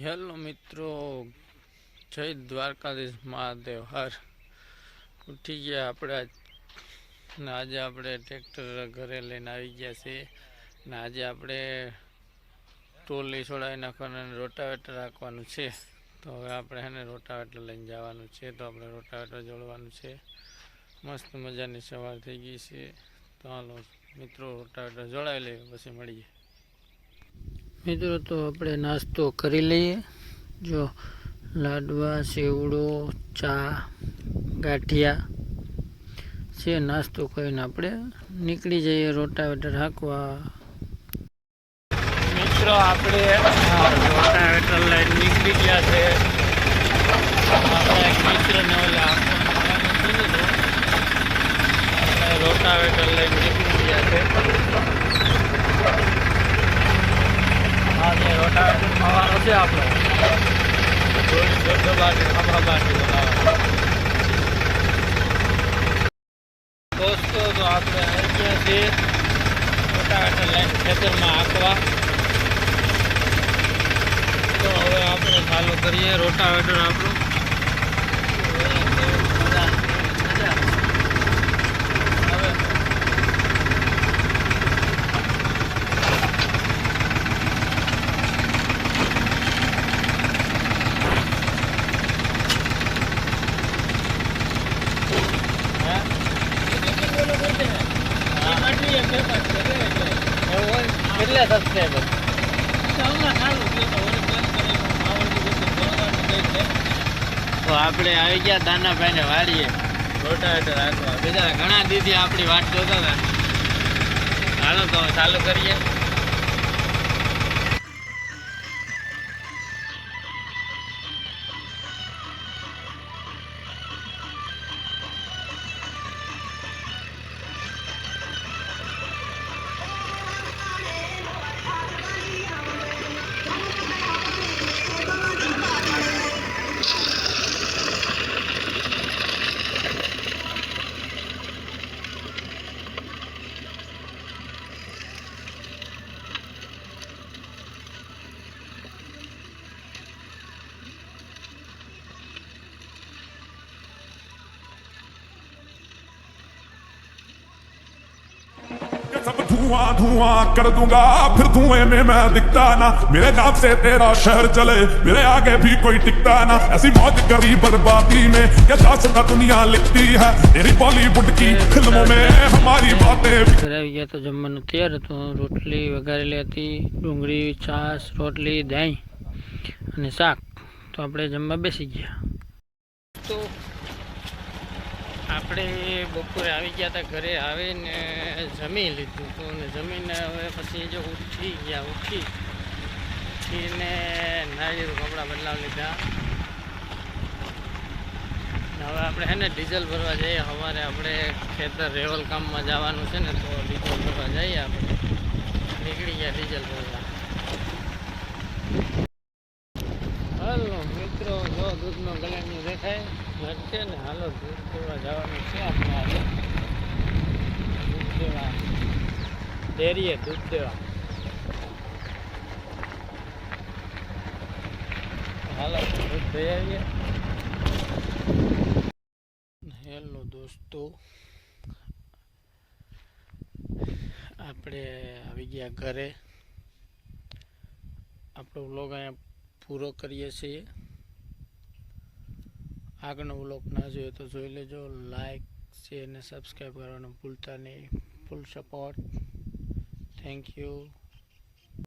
Hello મિત્રો, જય દ્વારકાધીશ મહાદેવ હર. ઉઠી ગયા આપણે ને આજે આપણે ટ્રેક્ટર ઘરે લઈને આવી ગયા છે ને આજે આપણે ટોલી છોડાવી નાખવાનું અને રોટાવેટર રાખવાનું છે. તો હવે આપણે એને રોટાવેટર લઈને જવાનું છે. તો આપણે રોટાવેટર જોડવાનું છે. મસ્ત મજાની સવાર થઈ ગઈ છે. તો હાલો મિત્રો રોટાવેટર જોડાવી લઈએ, પછી મળીએ. મિત્રો તો આપણે નાસ્તો કરી લઈએ. જો લાડવા, સેવડો, ચા, ગાંઠિયા છે. નાસ્તો કરીને આપણે નીકળી જઈએ રોટાવેટર હાંકવા. મિત્રો આપણે રોટાવેટર લઈને નીકળી ગયા છે. આપણા એક મિત્રને ઓલા રોટાવેટર લઈને નીકળી ગયા છે. આજે રોટાવેટર ખાવાનો છે આપણો. દોસ્તો, તો આપણે આવી ગયા છીએ રોટાવેટર લઈને ખેતરમાં હાંકવા. તો હવે આપણે ચાલુ કરીએ રોટાવેટર આપણું. કેટલા સબસ્ક્રાઈબર? તો આપણે આવી ગયા દાનાભાઈને વાડીએ રોટાવેટર રાખવા. બીજા ઘણા દીદી આપણી વાટ જોતા હતા. હાલો તો ચાલુ કરીએ. सब धुआं धुआं कर दूंगा, फिर धुएं में मैं दिखता ना। मेरे नाम से तेरा शहर चले, मेरे आगे भी कोई टिकता ना। ऐसी मौज करी बर्बादी में क्या दास्तां दुनिया लिखती है। तेरी बॉलीवुड की फिल्मों में हमारी बातें। આવી ગયા તો જમવાનું તૈયાર હતું. રોટલી વઘારેલી હતી, ડુંગળી, છાશ, રોટલી, દહીં અને શાક. તો આપણે જમવા બેસી ગયા. તો આપણે બપોરે આવી ગયા હતા ઘરે. આવીને જમી લીધું હતું અને જમીને હવે પછી જો ઉઠીને નાહી કપડાં બદલાવી લીધા. હવે આપણે છે ને ડીઝલ ભરવા જઈએ. સવારે આપણે ખેતર રેવલ કામમાં જવાનું છે ને, તો ડીઝલ ભરવા જઈએ. આપણે નીકળી ગયા ડીઝલ ભરવા. હાલો મિત્રો, જો દૂધનો ગલાનું દેખાય છે ને. હાલો દૂધ દેવા જવાનું છે આપણે. આજે દૂધ દેવા ડેરીએ દૂધ દેવા. હાલો દૂધ દઈ આવીએ. હેલો દોસ્તો, આપણે આવી ગયા ઘરે. આપણો વ્લોગ અહીંયા પૂરો કરીએ છીએ. આગળનો વ્લોગ ના જોઈએ તો જોઈ લેજો. લાઈક, શેર અને સબસ્ક્રાઈબ કરવાનું ભૂલતા નહીં. Full support. Thank you.